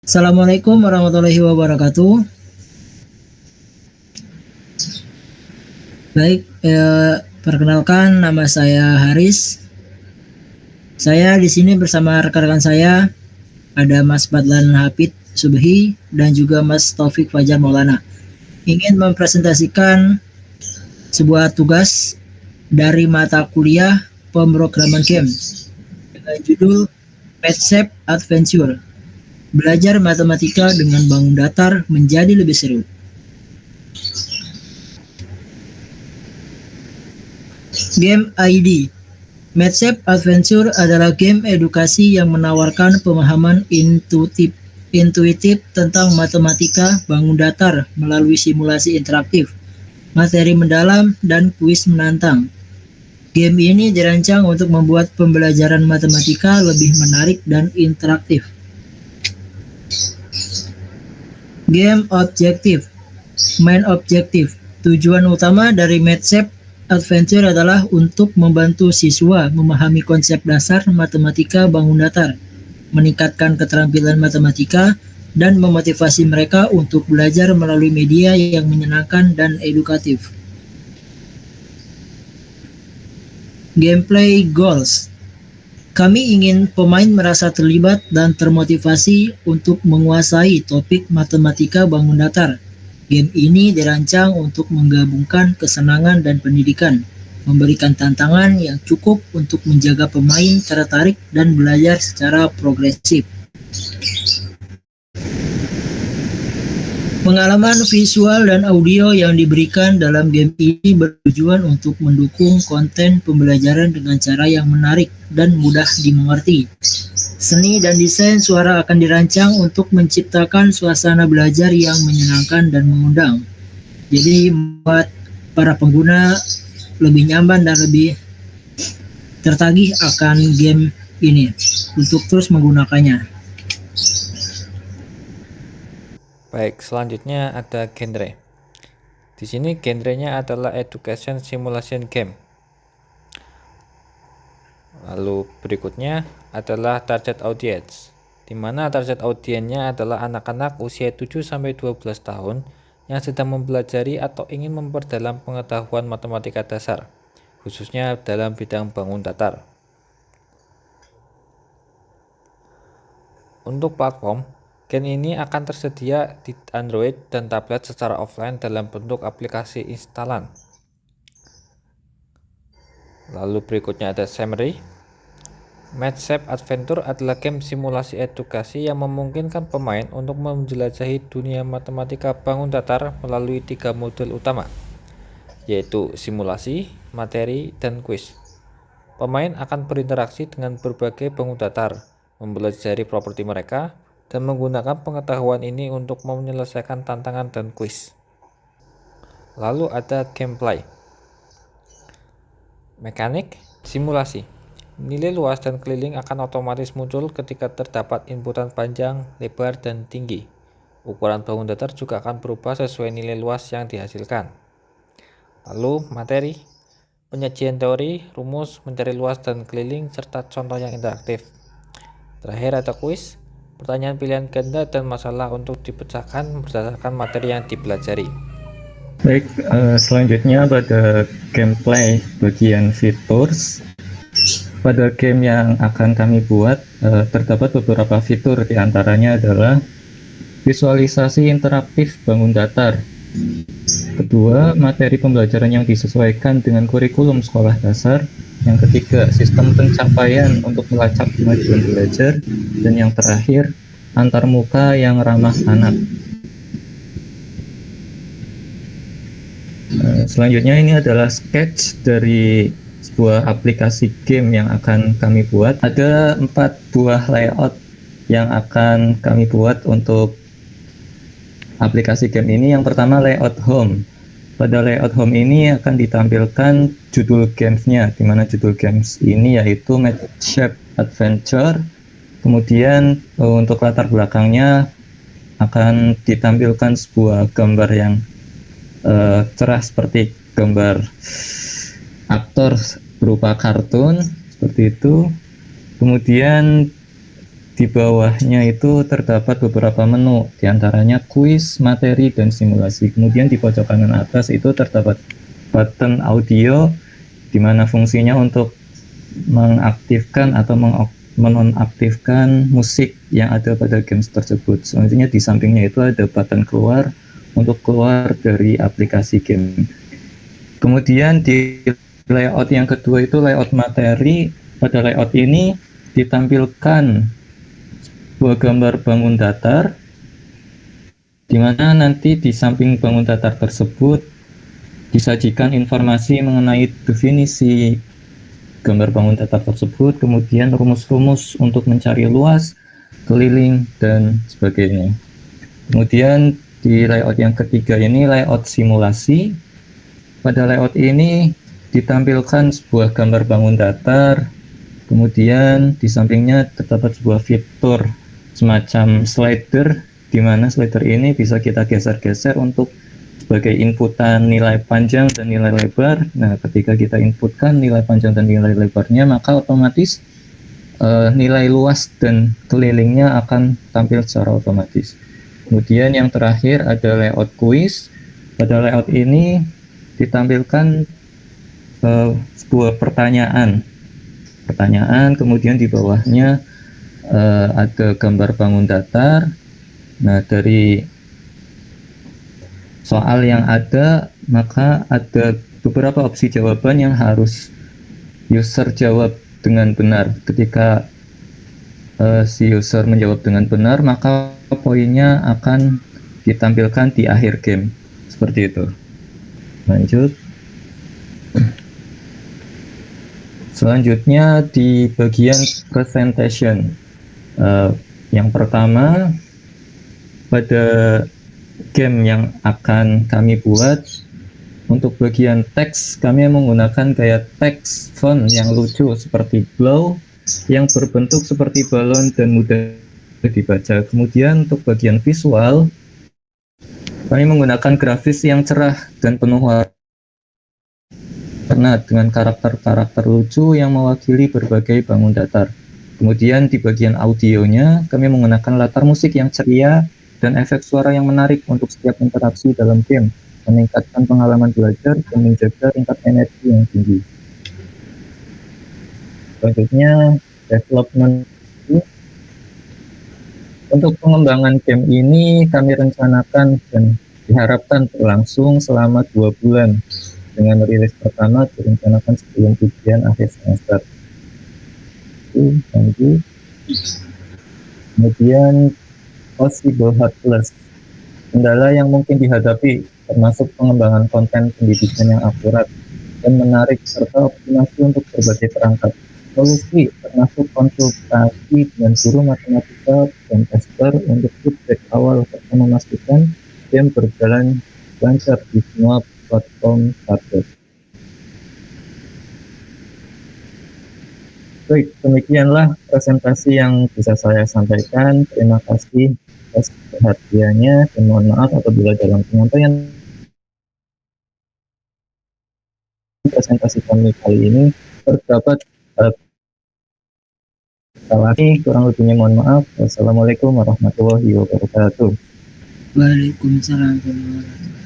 Assalamualaikum warahmatullahi wabarakatuh. Baik, perkenalkan nama saya Haris. Saya di sini bersama rekan-rekan saya ada Mas Badlan Hafid Subhi dan juga Mas Taufik Fajar Maulana. Ingin mempresentasikan sebuah tugas dari mata kuliah pemrograman game dengan judul MathShaped Adventure. Belajar matematika dengan bangun datar menjadi lebih seru. Game ID. MathShaped Adventure adalah game edukasi yang menawarkan pemahaman intuitif tentang matematika bangun datar melalui simulasi interaktif, materi mendalam, dan kuis menantang. Game ini dirancang untuk membuat pembelajaran matematika lebih menarik dan interaktif. Game Objektif. Main objektif. Tujuan utama dari MathShaped Adventure adalah untuk membantu siswa memahami konsep dasar matematika bangun datar, meningkatkan keterampilan matematika, dan memotivasi mereka untuk belajar melalui media yang menyenangkan dan edukatif. Gameplay Goals. Kami ingin pemain merasa terlibat dan termotivasi untuk menguasai topik matematika bangun datar. Game ini dirancang untuk menggabungkan kesenangan dan pendidikan, memberikan tantangan yang cukup untuk menjaga pemain tertarik dan belajar secara progresif. Pengalaman visual dan audio yang diberikan dalam game ini bertujuan untuk mendukung konten pembelajaran dengan cara yang menarik dan mudah dimengerti. Seni dan desain suara akan dirancang untuk menciptakan suasana belajar yang menyenangkan dan mengundang. Jadi membuat para pengguna lebih nyaman dan lebih tertagih akan game ini untuk terus menggunakannya. Baik, selanjutnya ada genre. Di sini genrenya adalah education simulation game. Lalu berikutnya adalah target audience, di mana target audiensnya adalah anak-anak usia 7-12 tahun yang sedang mempelajari atau ingin memperdalam pengetahuan matematika dasar, khususnya dalam bidang bangun datar. Untuk platform, game ini akan tersedia di Android dan tablet secara offline dalam bentuk aplikasi instalan. Lalu berikutnya ada summary. MathShaped Adventure adalah game simulasi edukasi yang memungkinkan pemain untuk menjelajahi dunia matematika bangun datar melalui 3 modul utama, yaitu simulasi, materi, dan kuis. Pemain akan berinteraksi dengan berbagai bangun datar, mempelajari properti mereka, dan menggunakan pengetahuan ini untuk menyelesaikan tantangan dan kuis. Lalu ada gameplay. Mekanik, simulasi. Nilai luas dan keliling akan otomatis muncul ketika terdapat inputan panjang, lebar, dan tinggi. Ukuran bangun datar juga akan berubah sesuai nilai luas yang dihasilkan. Lalu materi, penyajian teori, rumus, mencari luas dan keliling, serta contoh yang interaktif. Terakhir ada kuis, pertanyaan pilihan ganda dan masalah untuk dipecahkan berdasarkan materi yang dipelajari. Baik, selanjutnya pada gameplay bagian features. Pada game yang akan kami buat, terdapat beberapa fitur, diantaranya adalah visualisasi interaktif bangun datar. Kedua, materi pembelajaran yang disesuaikan dengan kurikulum sekolah dasar. Yang ketiga, sistem pencapaian untuk melacak kemajuan belajar. Dan yang terakhir, antarmuka yang ramah anak. Selanjutnya ini adalah sketch dari sebuah aplikasi game yang akan kami buat. Ada 4 buah layout yang akan kami buat untuk aplikasi game ini. Yang pertama layout home. Pada layout home ini akan ditampilkan judul gamesnya, di mana judul games ini yaitu MathShaped Adventure. Kemudian untuk latar belakangnya akan ditampilkan sebuah gambar yang cerah seperti gambar aktor berupa kartun seperti itu. Kemudian di bawahnya itu terdapat beberapa menu, diantaranya kuis, materi, dan simulasi. Kemudian di pojok kanan atas itu terdapat button audio, di mana fungsinya untuk mengaktifkan atau menonaktifkan musik yang ada pada games tersebut. Selanjutnya di sampingnya itu ada button keluar untuk keluar dari aplikasi game. Kemudian di layout yang kedua itu layout materi. Pada layout ini ditampilkan sebuah gambar bangun datar, di mana nanti di samping bangun datar tersebut disajikan informasi mengenai definisi gambar bangun datar tersebut, kemudian rumus-rumus untuk mencari luas, keliling, dan sebagainya. Kemudian di layout yang ketiga ini layout simulasi. Pada layout ini ditampilkan sebuah gambar bangun datar, kemudian di sampingnya terdapat sebuah fitur semacam slider, di mana slider ini bisa kita geser-geser untuk sebagai inputan nilai panjang dan nilai lebar. Nah, ketika kita inputkan nilai panjang dan nilai lebarnya, maka otomatis nilai luas dan kelilingnya akan tampil secara otomatis. Kemudian yang terakhir ada layout kuis. Pada layout ini ditampilkan sebuah pertanyaan, kemudian di bawahnya ada gambar bangun datar. Nah, dari soal yang ada, maka ada beberapa opsi jawaban yang harus user jawab dengan benar. Ketika si user menjawab dengan benar, maka poinnya akan ditampilkan di akhir game. Seperti itu. Lanjut. Selanjutnya di bagian presentation. Yang pertama, pada game yang akan kami buat, untuk bagian teks kami menggunakan gaya teks font yang lucu seperti glow, yang berbentuk seperti balon dan mudah dibaca. Kemudian untuk bagian visual, kami menggunakan grafis yang cerah dan penuh warna dengan karakter-karakter lucu yang mewakili berbagai bangun datar. Kemudian di bagian audionya, kami menggunakan latar musik yang ceria dan efek suara yang menarik untuk setiap interaksi dalam game, meningkatkan pengalaman belajar dan menjaga tingkat energi yang tinggi. Selanjutnya, development. Untuk pengembangan game ini kami rencanakan dan diharapkan berlangsung selama 2 bulan, dengan rilis pertama direncanakan sebelum ujian akhir semester. Lanjut. Kemudian possible hurdles, kendala yang mungkin dihadapi termasuk pengembangan konten pendidikan yang akurat dan menarik serta optimasi untuk berbagai perangkat. Solusi termasuk konsultasi dengan guru matematika dan tester untuk feedback awal serta memastikan game berjalan lancar di semua platform tablet. Baik, demikianlah presentasi yang bisa saya sampaikan. Terima kasih atas perhatiannya dan mohon maaf apabila dalam penyampaian presentasi kami kali ini terdapat kesalahan. Kurang lebihnya mohon maaf. Wassalamualaikum warahmatullahi wabarakatuh. Waalaikumsalam warahmatullahi wabarakatuh.